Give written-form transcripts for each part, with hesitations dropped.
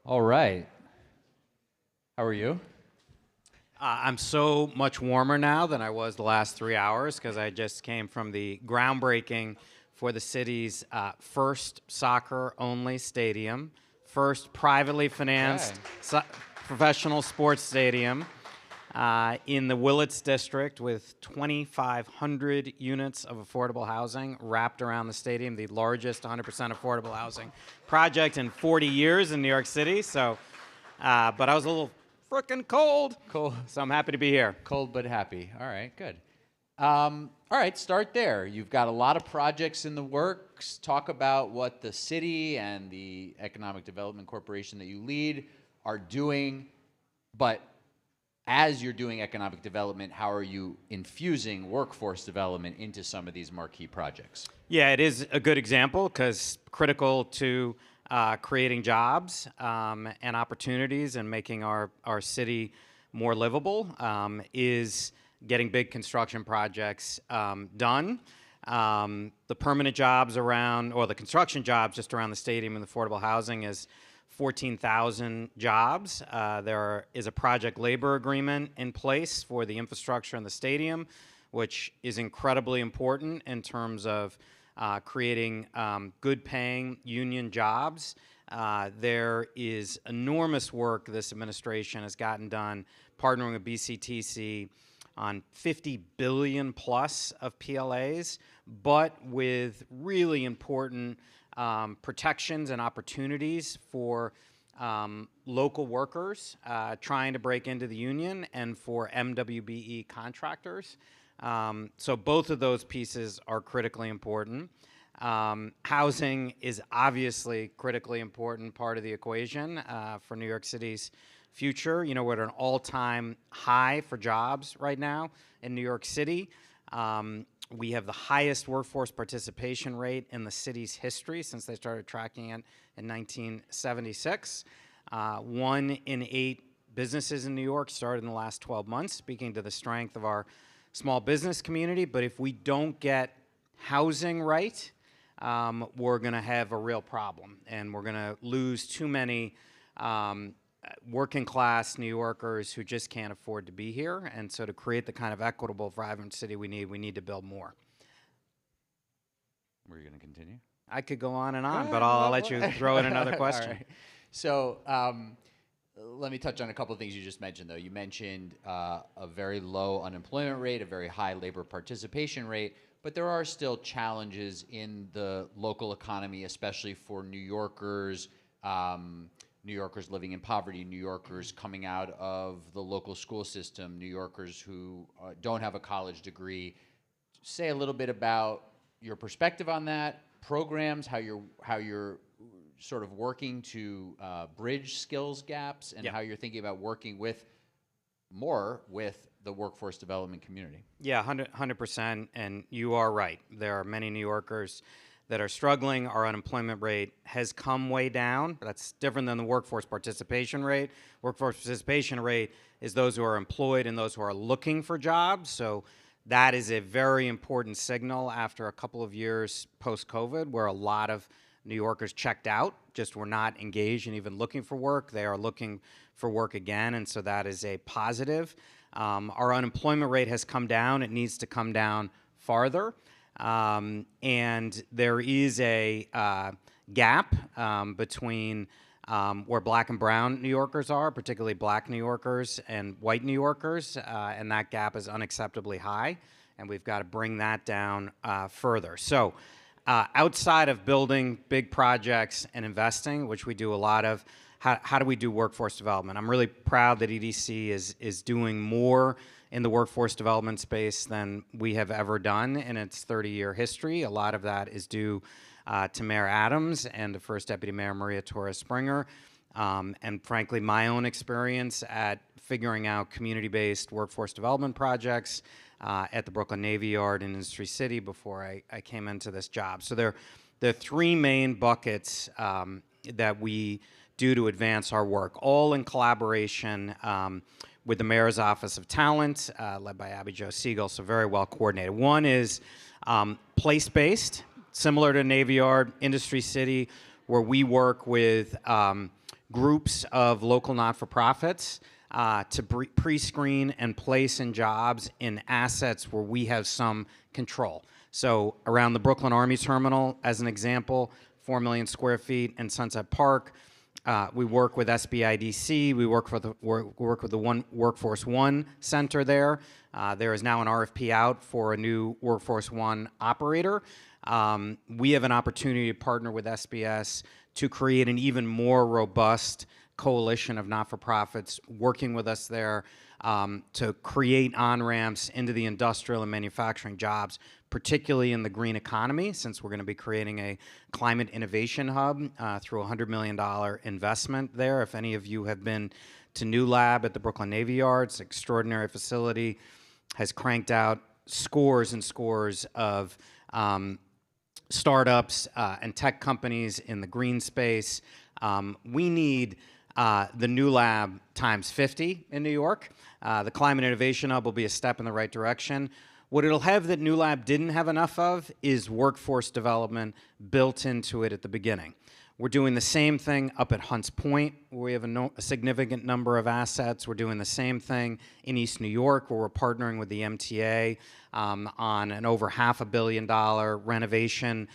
All right. How are you? I'm so much warmer now than I was the last 3 hours because I just came from the groundbreaking for the city's first soccer-only stadium, first privately financed professional sports stadium in the Willits district with 2,500 units of affordable housing wrapped around the stadium, the largest 100% affordable housing project in 40 years in New York City. So, but I was a little frickin' cold. Cold. So I'm happy to be here. Cold but happy. All right, good. All right, start there. You've got a lot of projects in the works. Talk about what the city and the Economic Development Corporation that you lead are doing. But as you're doing economic development, how are you infusing workforce development into some of these marquee projects? Yeah, it is a good example because critical to creating jobs and opportunities and making our city more livable is getting big construction projects done. The permanent jobs around, or the construction jobs just around the stadium and the affordable housing is 14,000 jobs. There is a project labor agreement in place for the infrastructure in the stadium, which is incredibly important in terms of creating good paying union jobs. There is enormous work this administration has gotten done partnering with BCTC on 50 billion plus of PLAs, but with really important protections and opportunities for local workers trying to break into the union and for MWBE contractors. So both of those pieces are critically important. Housing is obviously critically important part of the equation for New York City's future. You know, we're at an all-time high for jobs right now in New York City. We have the highest workforce participation rate in the city's history since they started tracking it in 1976. 1 in 8 businesses in New York started in the last 12 months, speaking to the strength of our small business community. But if we don't get housing right, we're going to have a real problem, and we're going to lose too many working class New Yorkers who just can't afford to be here. And so to create the kind of equitable, vibrant city we need to build more. Were you going to continue? I could go on and on, but I'll let you throw in another question. All right. So let me touch on a couple of things you just mentioned, though. You mentioned a very low unemployment rate, a very high labor participation rate, but there are still challenges in the local economy, especially for New Yorkers, New Yorkers living in poverty, New Yorkers coming out of the local school system, New Yorkers who don't have a college degree. Say a little bit about your perspective on that, programs, how you're sort of working to bridge skills gaps, and how you're thinking about working with the workforce development community. Yeah, 100%, and you are right. There are many New Yorkers that are struggling. Our unemployment rate has come way down. That's different than the workforce participation rate. Workforce participation rate is those who are employed and those who are looking for jobs. So that is a very important signal after a couple of years post-COVID where a lot of New Yorkers checked out, just were not engaged in even looking for work. They are looking for work again, and so that is a positive. Our unemployment rate has come down. It needs to come down farther. And there is a gap between where black and brown New Yorkers are, particularly black New Yorkers and white New Yorkers, and that gap is unacceptably high, and we've got to bring that down further. So outside of building big projects and investing, which we do a lot of, how do we do workforce development? I'm really proud that EDC is doing more in the workforce development space than we have ever done in its 30-year history. A lot of that is due to Mayor Adams and the first Deputy Mayor Maria Torres Springer, and frankly, my own experience at figuring out community-based workforce development projects at the Brooklyn Navy Yard in Industry City before I came into this job. So there are 3 main buckets that we do to advance our work, all in collaboration with the Mayor's Office of Talent, led by Abby Jo Siegel, so very well coordinated. One is place-based, similar to Navy Yard, Industry City, where we work with groups of local not-for-profits to pre-screen and place in jobs in assets where we have some control. So around the Brooklyn Army Terminal, as an example, 4 million square feet in Sunset Park. We work with SBIDC. We work with the Workforce One Center there. There is now an RFP out for a new Workforce One operator. We have an opportunity to partner with SBS to create an even more robust coalition of not-for-profits working with us there to create on-ramps into the industrial and manufacturing jobs, particularly in the green economy, since we're going to be creating a climate innovation hub through a $100 million investment there. If any of you have been to New Lab at the Brooklyn Navy Yard, it's an extraordinary facility, has cranked out scores and scores of startups and tech companies in the green space. We need the New Lab times 50 in New York. The Climate Innovation Hub will be a step in the right direction. What it'll have that New Lab didn't have enough of is workforce development built into it at the beginning. We're doing the same thing up at Hunts Point, where we have a significant number of assets. We're doing the same thing in East New York, where we're partnering with the MTA on an over $500 million renovation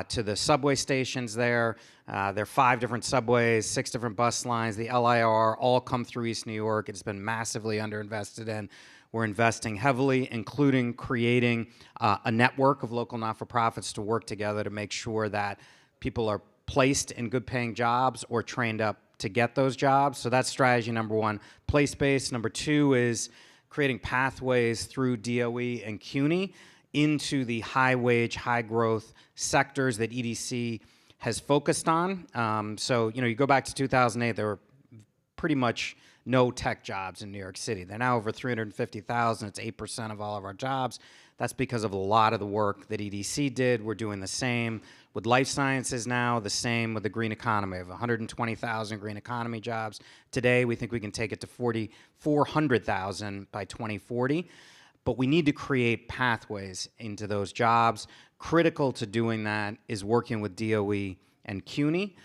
to the subway stations there. There are 5 different subways, 6 different bus lines. The LIR all come through East New York. It's been massively underinvested in. We're investing heavily, including creating a network of local not-for-profits to work together to make sure that people are placed in good-paying jobs or trained up to get those jobs. So that's strategy number 1, place-based. Number 2 is creating pathways through DOE and CUNY into the high-wage, high-growth sectors that EDC has focused on. So, you go back to 2008, there were pretty much no tech jobs in New York City. They're now over 350,000. It's 8% of all of our jobs. That's because of a lot of the work that EDC did. We're doing the same with life sciences now, the same with the green economy. We have 120,000 green economy jobs. Today, we think we can take it to 400,000 by 2040. But we need to create pathways into those jobs. Critical to doing that is working with DOE and CUNY.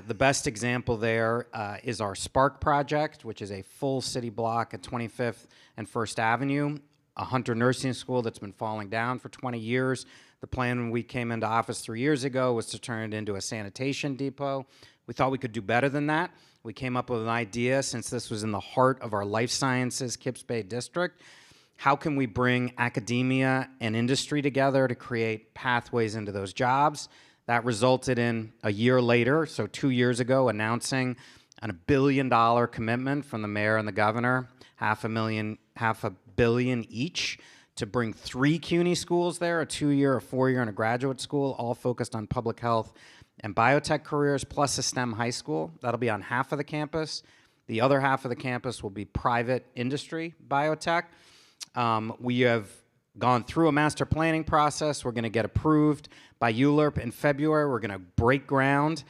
The best example there is our Spark project, which is a full city block at 25th and First Avenue, a Hunter Nursing School that's been falling down for 20 years. The plan when we came into office 3 years ago was to turn it into a sanitation depot. We thought we could do better than that. We came up with an idea, since this was in the heart of our life sciences Kips Bay district. How can we bring academia and industry together to create pathways into those jobs? That resulted in, a year later, so 2 years ago, announcing $1 billion commitment from the mayor and the governor, $500 million each, to bring 3 CUNY schools there, a 2-year, a 4-year, and a graduate school, all focused on public health and biotech careers, plus a STEM high school. That'll be on half of the campus. The other half of the campus will be private industry biotech. We have gone through a master planning process. We're going to get approved by ULURP in February. We're going to break ground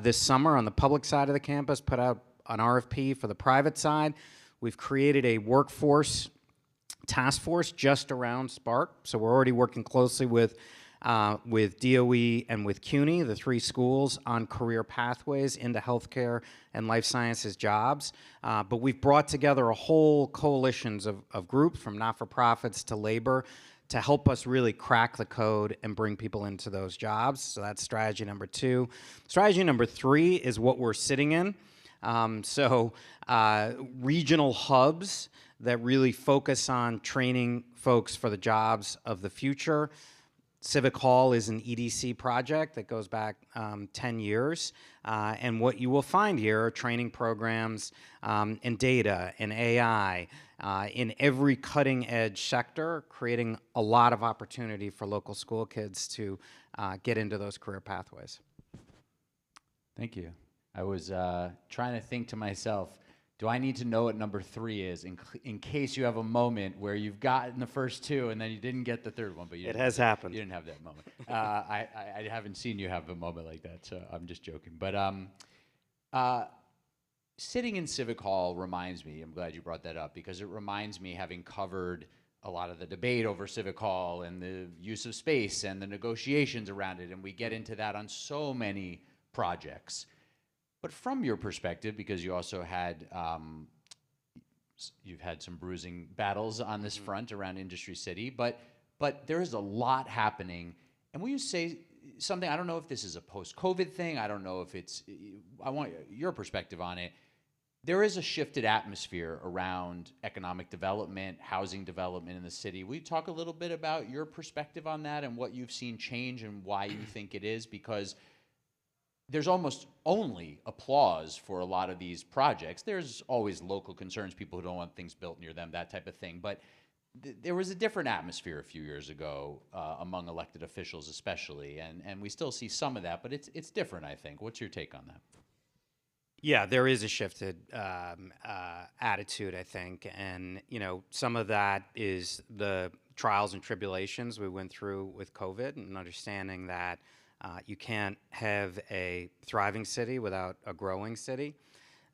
this summer on the public side of the campus, put out an RFP for the private side. We've created a workforce task force just around Spark. So we're already working closely with DOE and with CUNY, the 3 schools, on career pathways into healthcare and life sciences jobs. But we've brought together a whole coalitions of groups, from not-for-profits to labor, to help us really crack the code and bring people into those jobs. So that's strategy number 2. Strategy number 3 is what we're sitting in. Regional hubs that really focus on training folks for the jobs of the future. Civic Hall is an EDC project that goes back 10 years. And what you will find here are training programs in data, in AI, in every cutting edge sector, creating a lot of opportunity for local school kids to get into those career pathways. Thank you. I was trying to think to myself, do I need to know what number 3 is in case you have a moment where you've gotten the first 2 and then you didn't get the third one? But it has happened. You didn't have that moment. I haven't seen you have a moment like that, so I'm just joking. But sitting in Civic Hall reminds me, I'm glad you brought that up, because it reminds me, having covered a lot of the debate over Civic Hall and the use of space and the negotiations around it, and we get into that on so many projects. But from your perspective, because you also had you've had some bruising battles on this front around Industry City, but there is a lot happening. And will you say something? I don't know if this is a post-COVID thing. I don't know if it's. I want your perspective on it. There is a shifted atmosphere around economic development, housing development in the city. Will you talk a little bit about your perspective on that and what you've seen change and why you think it is? Because there's almost only applause for a lot of these projects. There's always local concerns, people who don't want things built near them, that type of thing. But there was a different atmosphere a few years ago among elected officials especially, and we still see some of that, but it's different, I think. What's your take on that? Yeah, there is a shifted attitude, I think, and some of that is the trials and tribulations we went through with COVID, and understanding that you can't have a thriving city without a growing city.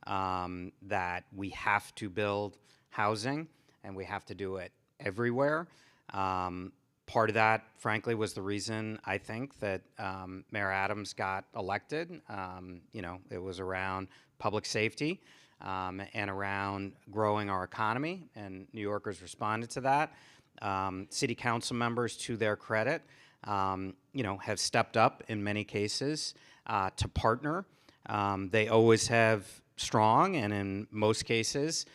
That we have to build housing, and we have to do it everywhere. Part of that, frankly, was the reason I think that Mayor Adams got elected. It was around public safety and around growing our economy, and New Yorkers responded to that. City council members, to their credit, have stepped up in many cases to partner. They always have strong, and in most cases,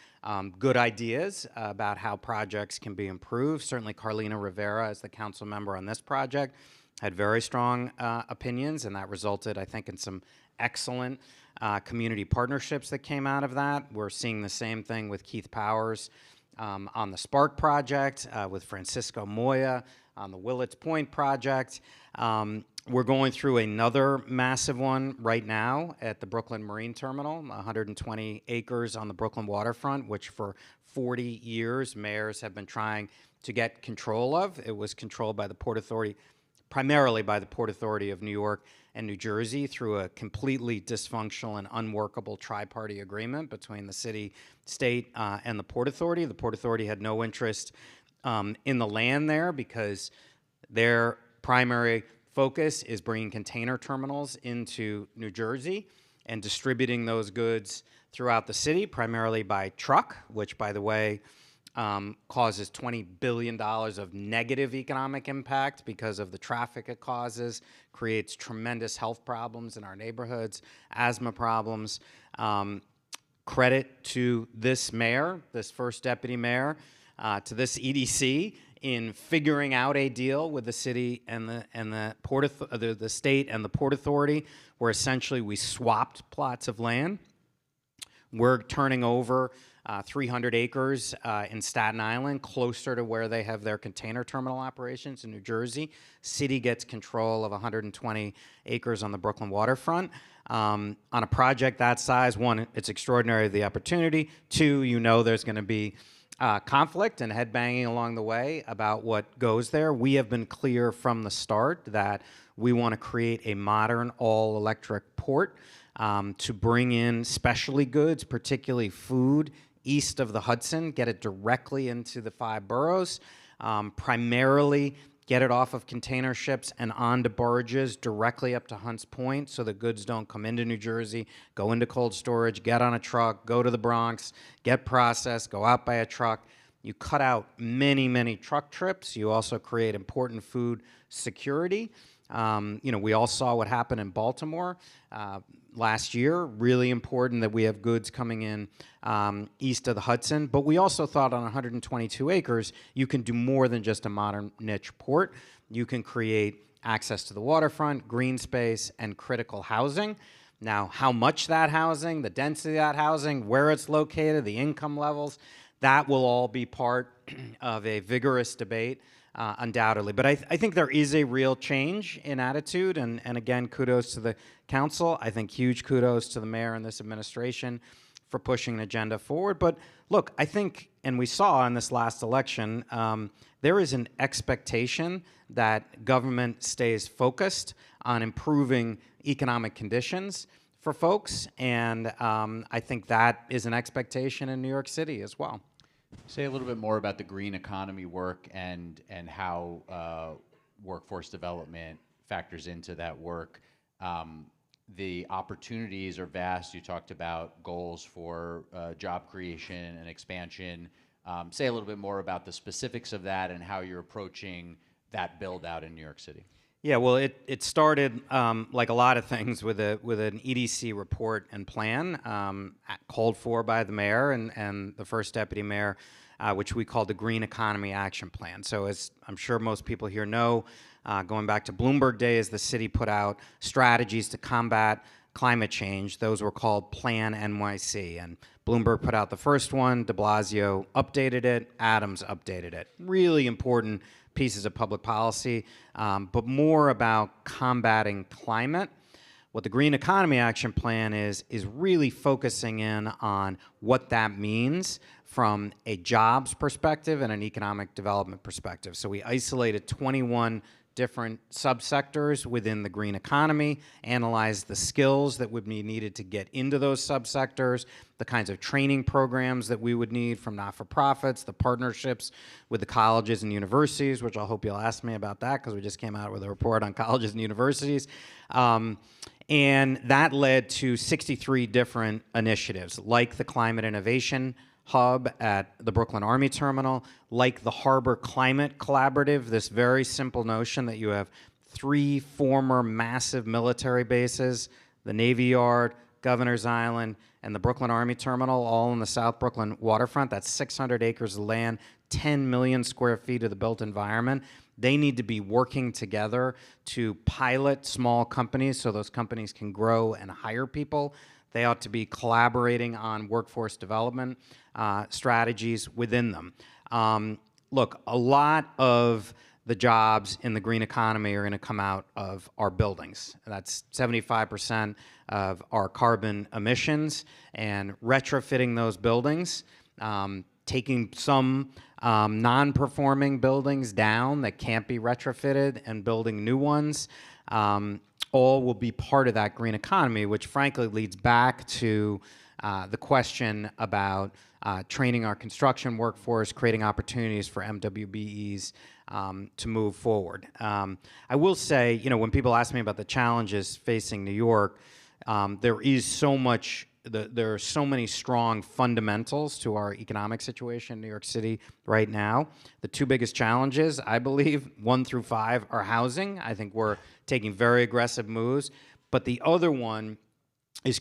good ideas about how projects can be improved. Certainly Carlina Rivera, as the council member on this project, had very strong opinions, and that resulted, I think, in some excellent community partnerships that came out of that. We're seeing the same thing with Keith Powers on the Spark project, with Francisco Moya on the Willets Point project. We're going through another massive one right now at the Brooklyn Marine Terminal, 120 acres on the Brooklyn waterfront, which for 40 years mayors have been trying to get control of. It was controlled by the Port Authority, primarily by the Port Authority of New York and New Jersey, through a completely dysfunctional and unworkable tri-party agreement between the city, state, and the Port Authority. The Port Authority had no interest in the land there because their primary focus is bringing container terminals into New Jersey and distributing those goods throughout the city, primarily by truck, which, by the way, causes $20 billion of negative economic impact because of the traffic it causes, creates tremendous health problems in our neighborhoods, asthma problems. Credit to this mayor, this first deputy mayor, to this EDC, in figuring out a deal with the city and the state and the Port Authority, where essentially we swapped plots of land. We're turning over 300 acres in Staten Island, closer to where they have their container terminal operations in New Jersey. City gets control of 120 acres on the Brooklyn waterfront. On a project that size, one, it's extraordinary, the opportunity. Two, there's going to be conflict and headbanging along the way about what goes there. We have been clear from the start that we want to create a modern all-electric port to bring in specialty goods, particularly food, east of the Hudson, get it directly into the 5 boroughs, primarily get it off of container ships and onto barges directly up to Hunts Point so the goods don't come into New Jersey, go into cold storage, get on a truck, go to the Bronx, get processed, go out by a truck. You cut out many, many truck trips. You also create important food security. We all saw what happened in Baltimore last year. Really important that we have goods coming in east of the Hudson. But we also thought on 122 acres, you can do more than just a modern niche port. You can create access to the waterfront, green space, and critical housing. Now, how much that housing, the density of that housing, where it's located, the income levels, that will all be part of a vigorous debate, undoubtedly. But I think there is a real change in attitude, and again, kudos to the council. I think huge kudos to the mayor and this administration for pushing an agenda forward. But look, I think, and we saw in this last election, there is an expectation that government stays focused on improving economic conditions for folks, and I think that is an expectation in New York City as well. Say a little bit more about the green economy work and how workforce development factors into that work. the opportunities are vast. You talked about goals for job creation and expansion. Say a little bit more about the specifics of that and how you're approaching that build out in New York City. Yeah, well, it started like a lot of things with an EDC report and plan called for by the mayor and the first deputy mayor, which we called the Green Economy Action Plan. So as I'm sure most people here know, going back to Bloomberg days, the city put out strategies to combat climate change. Those were called Plan NYC. And Bloomberg put out the first one, de Blasio updated it, Adams updated it. Really important pieces of public policy, but more about combating climate. What the Green Economy Action Plan is really focusing in on what that means from a jobs perspective and an economic development perspective. So we isolated 21 different subsectors within the green economy, analyzed the skills that would be needed to get into those subsectors, the kinds of training programs that we would need from not-for-profits, the partnerships with the colleges and universities, which I hope you'll ask me about that because we just came out with a report on colleges and universities. And that led to 63 different initiatives, like the Climate Innovation Hub at the Brooklyn Army Terminal, like the Harbor Climate Collaborative, this very simple notion that you have 3 former massive military bases, the Navy Yard, Governor's Island, and the Brooklyn Army Terminal, all in the South Brooklyn waterfront. That's 600 acres of land, 10 million square feet of the built environment. They need to be working together to pilot small companies so those companies can grow and hire people. They ought to be collaborating on workforce development strategies within them. Look, a lot of the jobs in the green economy are going to come out of our buildings. That's 75% of our carbon emissions, and retrofitting those buildings, taking some non-performing buildings down that can't be retrofitted and building new ones, all will be part of that green economy, which frankly leads back to the question about training our construction workforce, creating opportunities for MWBEs to move forward. I will say, when people ask me about the challenges facing New York, there are so many strong fundamentals to our economic situation in New York City right now. The 2 biggest challenges, I believe, 1 through 5, are housing. I think we're taking very aggressive moves. But the other one is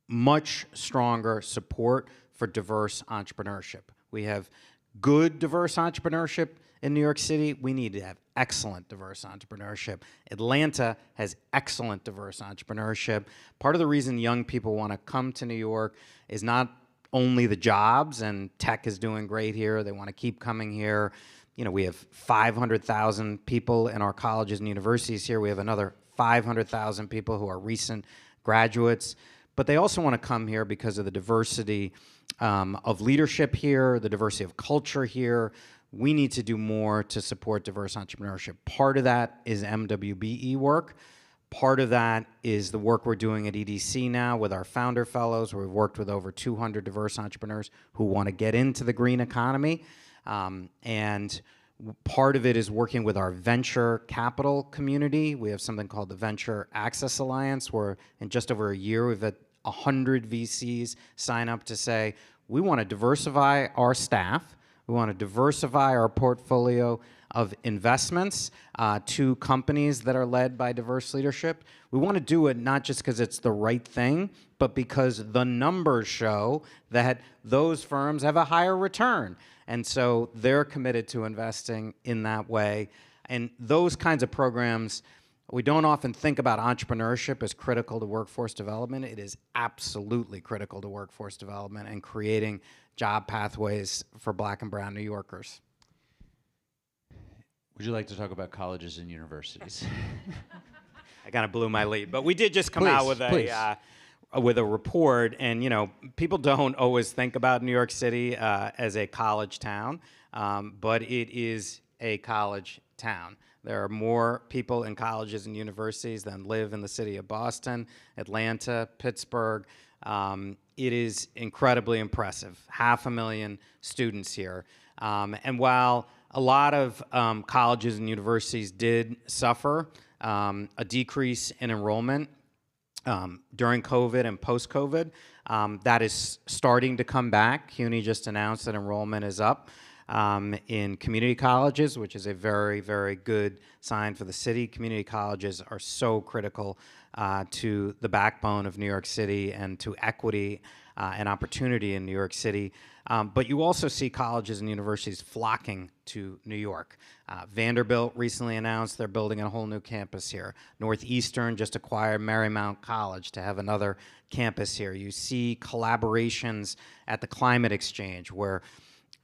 much stronger support for diverse entrepreneurship. We have good diverse entrepreneurship in New York City. We need to have excellent diverse entrepreneurship. Atlanta has excellent diverse entrepreneurship. Part of the reason young people want to come to New York is not only the jobs, and tech is doing great here. They want to keep coming here. We have 500,000 people in our colleges and universities here. We have another 500,000 people who are recent graduates. But they also want to come here because of the diversity of leadership here, the diversity of culture here. We need to do more to support diverse entrepreneurship. Part of that is MWBE work. Part of that is the work we're doing at EDC now with our founder fellows, where we've worked with over 200 diverse entrepreneurs who want to get into the green economy. And part of it is working with our venture capital community. We have something called the Venture Access Alliance, where in just over a year we've had 100 VCs sign up to say, we want to diversify our staff. We want to diversify our portfolio of investments to companies that are led by diverse leadership. We want to do it not just because it's the right thing, but because the numbers show that those firms have a higher return. And so they're committed to investing in that way. And those kinds of programs, we don't often think about entrepreneurship as critical to workforce development. It is absolutely critical to workforce development and creating job pathways for Black and brown New Yorkers. Would you like to talk about colleges and universities? I kind of blew my lead, but we did just come out with a report, and people don't always think about New York City as a college town, but it is a college town. There are more people in colleges and universities than live in the city of Boston, Atlanta, Pittsburgh. It is incredibly impressive. 500,000 students here. And while a lot of colleges and universities did suffer a decrease in enrollment during COVID and post-COVID. That is starting to come back. CUNY just announced that enrollment is up in community colleges, which is a very, very good sign for the city. Community colleges are so critical to the backbone of New York City and to equity and opportunity in New York City. But you also see colleges and universities flocking to New York. Vanderbilt recently announced they're building a whole new campus here. Northeastern just acquired Marymount College to have another campus here. You see collaborations at the Climate Exchange where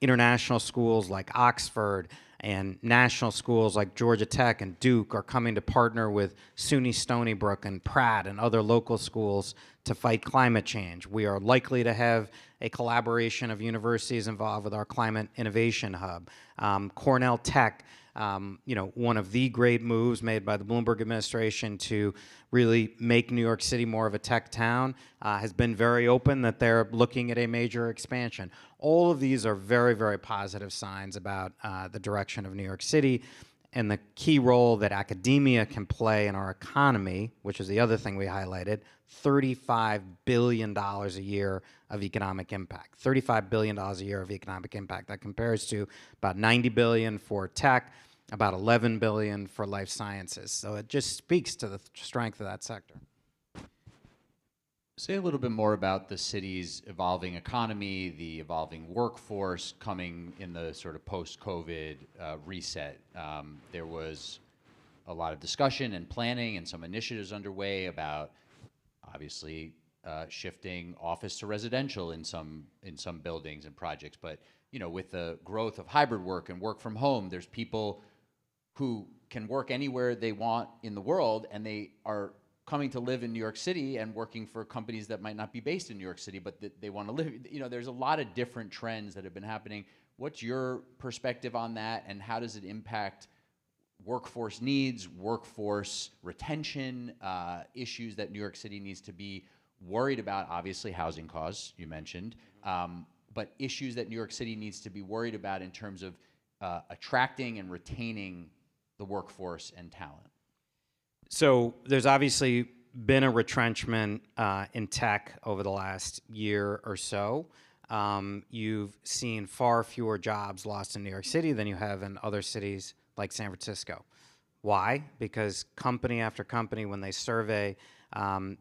international schools like Oxford and national schools like Georgia Tech and Duke are coming to partner with SUNY Stony Brook and Pratt and other local schools to fight climate change. We are likely to have a collaboration of universities involved with our Climate Innovation Hub. Cornell Tech, one of the great moves made by the Bloomberg administration to really make New York City more of a tech town, has been very open that they're looking at a major expansion. All of these are very, very positive signs about the direction of New York City and the key role that academia can play in our economy, which is the other thing we highlighted, $35 billion a year of economic impact. $35 billion a year of economic impact. That compares to about $90 billion for tech, about $11 billion for life sciences. So it just speaks to the strength of that sector. Say a little bit more about the city's evolving economy, the evolving workforce coming in the sort of post-COVID reset. There was a lot of discussion and planning and some initiatives underway about obviously shifting office to residential in some buildings and projects. But with the growth of hybrid work and work from home, there's people who can work anywhere they want in the world, and they are coming to live in New York City and working for companies that might not be based in New York City, but they want to live. There's a lot of different trends that have been happening. What's your perspective on that, and how does it impact workforce needs, workforce retention, issues that New York City needs to be worried about? Obviously, housing costs, you mentioned, but issues that New York City needs to be worried about in terms of attracting and retaining the workforce and talent. So there's obviously been a retrenchment in tech over the last year or so. You've seen far fewer jobs lost in New York City than you have in other cities like San Francisco. Why? Because company after company, when they survey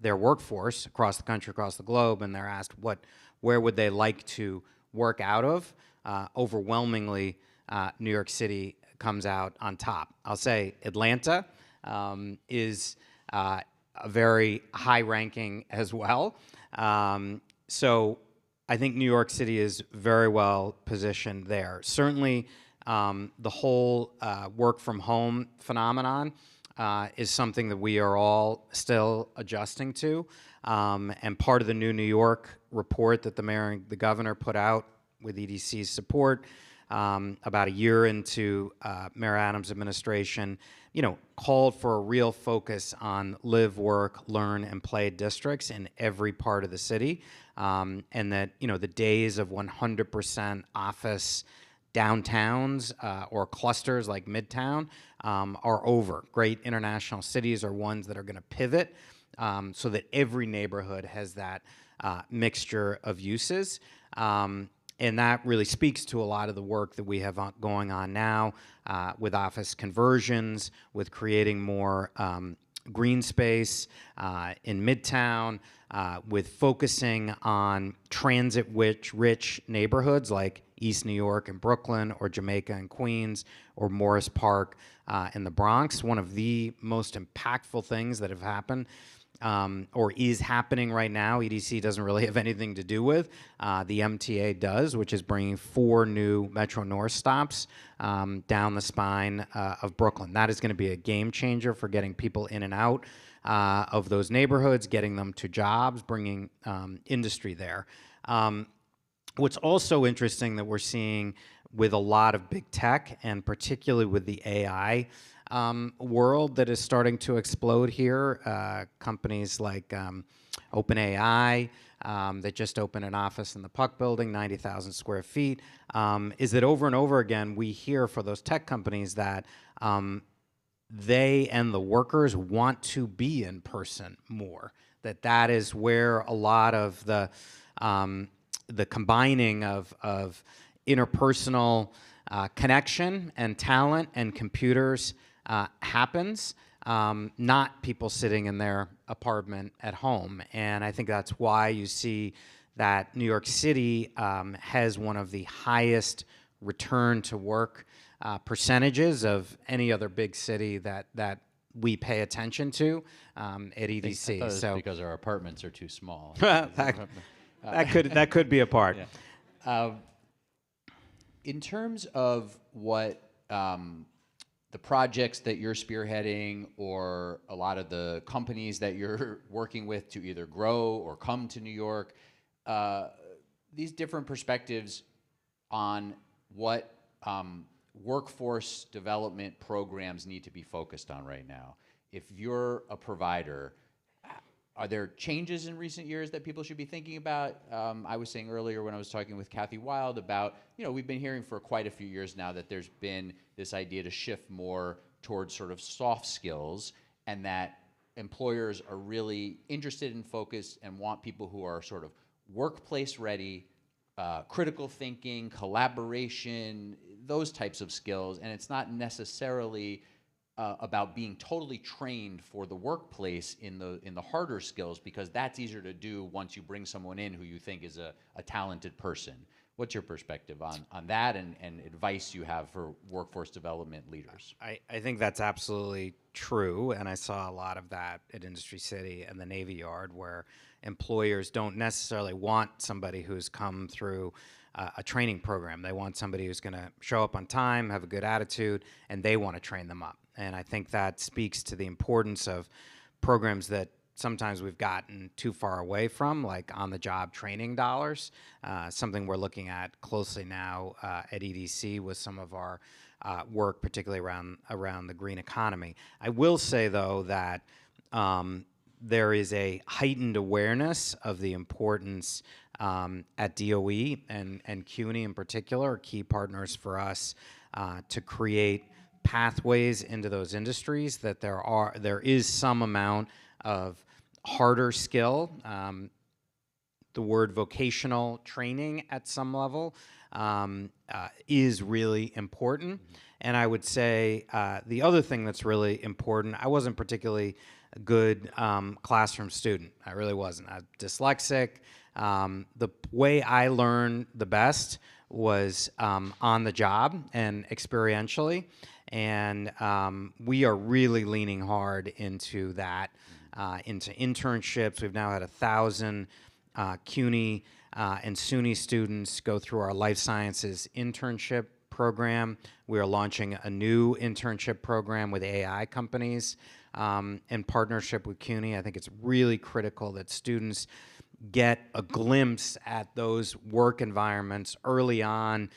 their workforce across the country, across the globe, and they're asked where would they like to work out of, overwhelmingly New York City comes out on top. I'll say Atlanta is a very high ranking as well. So I think New York City is very well positioned there. Certainly the whole work from home phenomenon is something that we are all still adjusting to. And part of the new New York report that the mayor and the governor put out with EDC's support about a year into Mayor Adams' administration, called for a real focus on live, work, learn, and play districts in every part of the city, and that the days of 100% office downtowns or clusters like Midtown are over. Great international cities are ones that are going to pivot so that every neighborhood has that mixture of uses. And that really speaks to a lot of the work that we have going on now with office conversions, with creating more green space in Midtown, with focusing on transit-rich neighborhoods like East New York and Brooklyn, or Jamaica and Queens, or Morris Park in the Bronx. One of the most impactful things that have happened or is happening right now, EDC doesn't really have anything to do with, the MTA does, which is bringing 4 new Metro North stops down the spine of Brooklyn. That is going to be a game changer for getting people in and out of those neighborhoods, getting them to jobs, bringing industry there. What's also interesting that we're seeing with a lot of big tech, and particularly with the AI world that is starting to explode here, companies like OpenAI that just opened an office in the Puck Building, 90,000 square feet, is that over and over again we hear for those tech companies that they and the workers want to be in person more. That is where a lot of the combining of interpersonal connection and talent and computers happens, not people sitting in their apartment at home. And I think that's why you see that New York City has one of the highest return to work percentages of any other big city that we pay attention to at EDC. I thought it was because our apartments are too small. that could be a part. Yeah. In terms of what the projects that you're spearheading, or a lot of the companies that you're working with to either grow or come to New York, these different perspectives on what workforce development programs need to be focused on right now. If you're a provider, are there changes in recent years that people should be thinking about? I was saying earlier when I was talking with Kathy Wild about, we've been hearing for quite a few years now that there's been this idea to shift more towards sort of soft skills, and that employers are really interested and focused and want people who are sort of workplace ready, critical thinking, collaboration, those types of skills. And it's not necessarily about being totally trained for the workplace in the harder skills, because that's easier to do once you bring someone in who you think is a talented person. What's your perspective on that, and advice you have for workforce development leaders? I think that's absolutely true, and I saw a lot of that at Industry City and the Navy Yard, where employers don't necessarily want somebody who's come through a training program. They want somebody who's going to show up on time, have a good attitude, and they want to train them up. And I think that speaks to the importance of programs that sometimes we've gotten too far away from, like on-the-job training dollars, something we're looking at closely now at EDC with some of our work, particularly around the green economy. I will say, though, that there is a heightened awareness of the importance at DOE and CUNY in particular, are key partners for us to create pathways into those industries, that there is some amount of harder skill. The word vocational training at some level is really important. And I would say the other thing that's really important, I wasn't particularly a good classroom student. I really wasn't. I'm dyslexic. The way I learned the best was on the job and experientially. And we are really leaning hard into that, into internships. We've now had 1,000 CUNY and SUNY students go through our life sciences internship program. We are launching a new internship program with AI companies in partnership with CUNY. I think it's really critical that students get a glimpse at those work environments early on,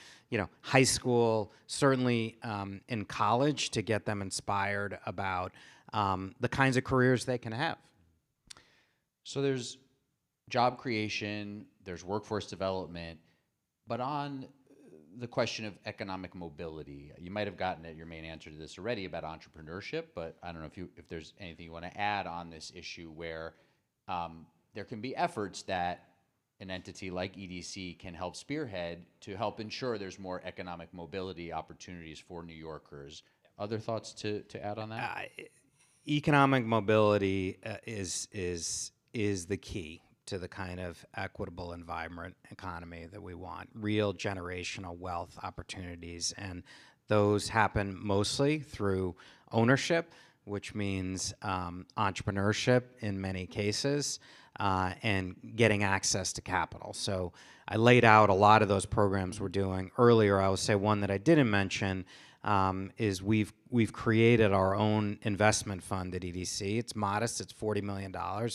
high school, certainly in college, to get them inspired about the kinds of careers they can have. So there's job creation, there's workforce development, but on the question of economic mobility, you might have gotten at your main answer to this already about entrepreneurship, but I don't know if there's anything you want to add on this issue, where there can be efforts that an entity like EDC can help spearhead to help ensure there's more economic mobility opportunities for New Yorkers. Other thoughts to add on that? Economic mobility is the key to the kind of equitable and vibrant economy that we want. Real generational wealth opportunities, and those happen mostly through ownership, which means entrepreneurship in many cases, and getting access to capital. So I laid out a lot of those programs we're doing earlier. I would say one that I didn't mention is we've created our own investment fund at EDC. It's modest, it's $40 million,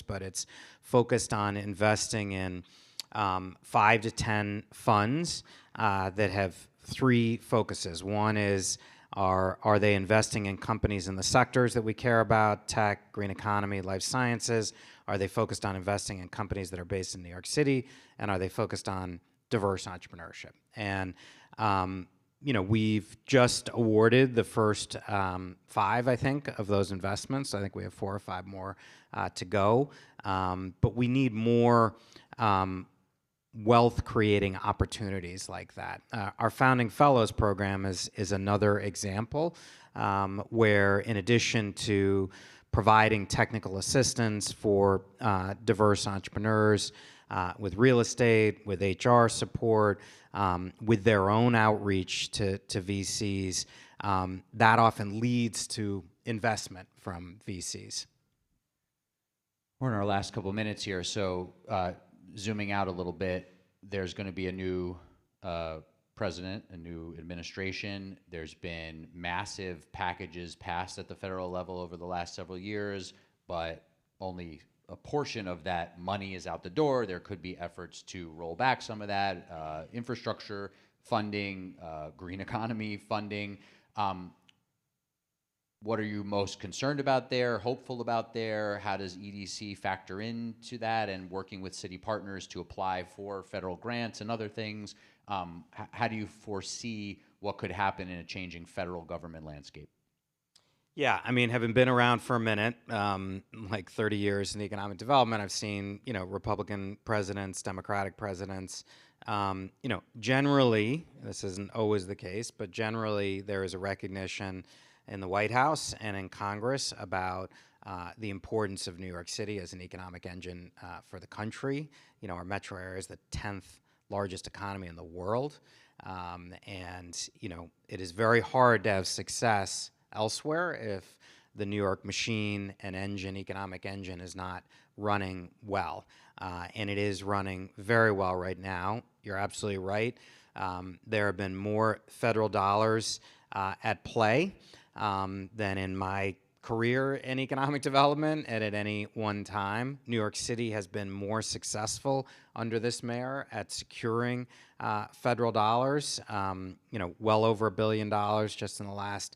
but it's focused on investing in 5 to 10 funds that have 3 focuses. One is, are they investing in companies in the sectors that we care about, tech, green economy, life sciences? Are they focused on investing in companies that are based in New York City? And are they focused on diverse entrepreneurship? And we've just awarded the first 5, I think, of those investments. I think we have 4 or 5 more to go. But we need more wealth-creating opportunities like that. Our Founding Fellows program is another example where, in addition to providing technical assistance for diverse entrepreneurs with real estate, with HR support, with their own outreach to VCs, that often leads to investment from VCs. We're in our last couple of minutes here, so zooming out a little bit, there's going to be a new president, a new administration. There's been massive packages passed at the federal level over the last several years, but only a portion of that money is out the door. There could be efforts to roll back some of that, infrastructure funding, green economy funding. What are you most concerned about there, hopeful about there? How does EDC factor into that, and working with city partners to apply for federal grants and other things? How do you foresee what could happen in a changing federal government landscape? Yeah, I mean, having been around for a minute, like 30 years in economic development, I've seen, Republican presidents, Democratic presidents. Generally, this isn't always the case, but generally there is a recognition in the White House and in Congress about the importance of New York City as an economic engine for the country. Our metro area is the 10th largest economy in the world. And it is very hard to have success elsewhere if the New York machine and economic engine is not running well. And it is running very well right now. You're absolutely right. There have been more federal dollars at play than in my career in economic development and at any one time. New York City has been more successful under this mayor at securing federal dollars, well over $1 billion just in the last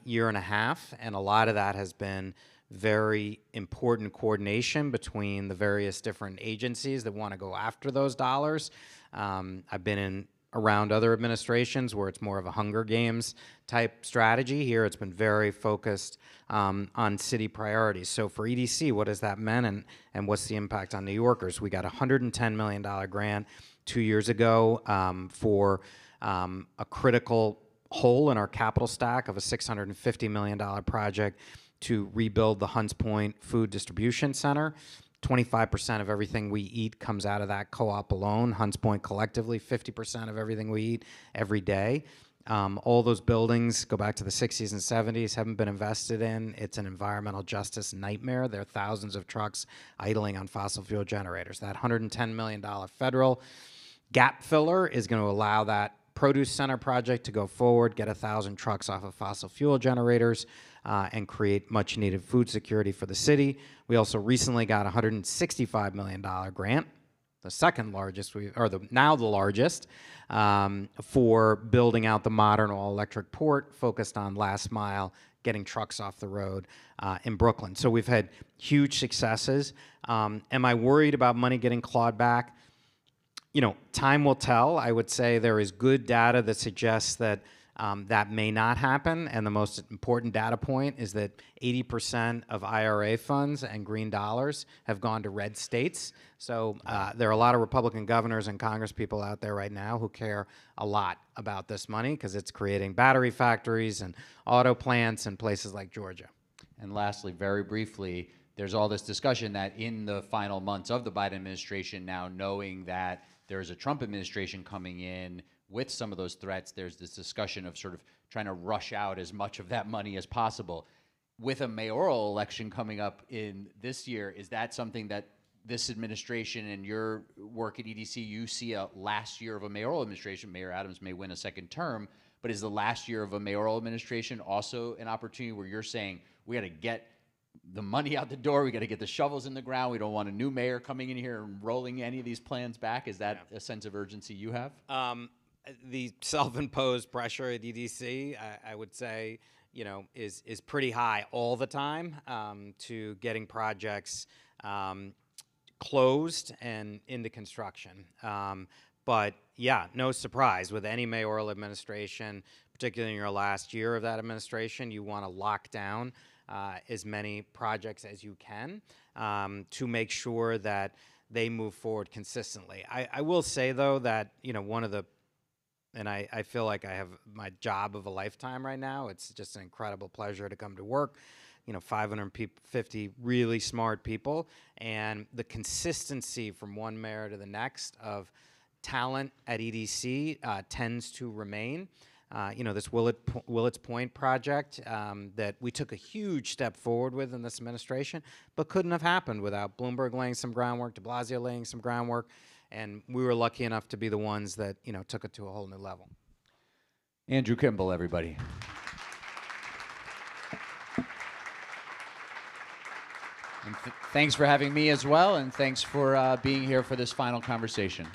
year and a half. And a lot of that has been very important coordination between the various different agencies that want to go after those dollars. I've been around other administrations where it's more of a Hunger Games type strategy. Here it's been very focused on city priorities. So for EDC, what does that mean, and what's the impact on New Yorkers? We got a $110 million grant 2 years ago for a critical hole in our capital stack of a $650 million project to rebuild the Hunts Point Food Distribution Center. 25% of everything we eat comes out of that co-op alone. Hunts Point collectively, 50% of everything we eat every day. All those buildings go back to the 60s and 70s, haven't been invested in. It's an environmental justice nightmare. There are thousands of trucks idling on fossil fuel generators. That $110 million federal gap filler is going to allow that produce center project to go forward, get 1,000 trucks off of fossil fuel generators, and create much needed food security for the city. We also recently got a $165 million grant, the second largest, now the largest, for building out the modern all-electric port focused on last mile, getting trucks off the road in Brooklyn. So we've had huge successes. Am I worried about money getting clawed back? Time will tell. I would say there is good data that suggests that that may not happen, and the most important data point is that 80% of IRA funds and green dollars have gone to red states. So there are a lot of Republican governors and Congress people out there right now who care a lot about this money because it's creating battery factories and auto plants in places like Georgia. And lastly, very briefly, there's all this discussion that in the final months of the Biden administration now, knowing that there's a Trump administration coming in with some of those threats, there's this discussion of sort of trying to rush out as much of that money as possible. With a mayoral election coming up in this year, is that something that this administration and your work at EDC, you see a last year of a mayoral administration? Mayor Adams may win a second term, but is the last year of a mayoral administration also an opportunity where you're saying, we got to get the money out the door, we got to get the shovels in the ground, we don't want a new mayor coming in here and rolling any of these plans back? Is that a sense of urgency you have? The self-imposed pressure at EDC, I would say, is pretty high all the time to getting projects closed and into construction. But yeah, no surprise with any mayoral administration, particularly in your last year of that administration, you want to lock down as many projects as you can to make sure that they move forward consistently. I will say though that, you know, one of the, and I feel like I have my job of a lifetime right now. It's just an incredible pleasure to come to work. You know, 550 really smart people, and the consistency from one mayor to the next of talent at EDC tends to remain. You know, this Willets Point project that we took a huge step forward with in this administration, but couldn't have happened without Bloomberg laying some groundwork, de Blasio laying some groundwork, and we were lucky enough to be the ones that, you know, took it to a whole new level. Andrew Kimball, everybody. And thanks for having me as well, and thanks for being here for this final conversation.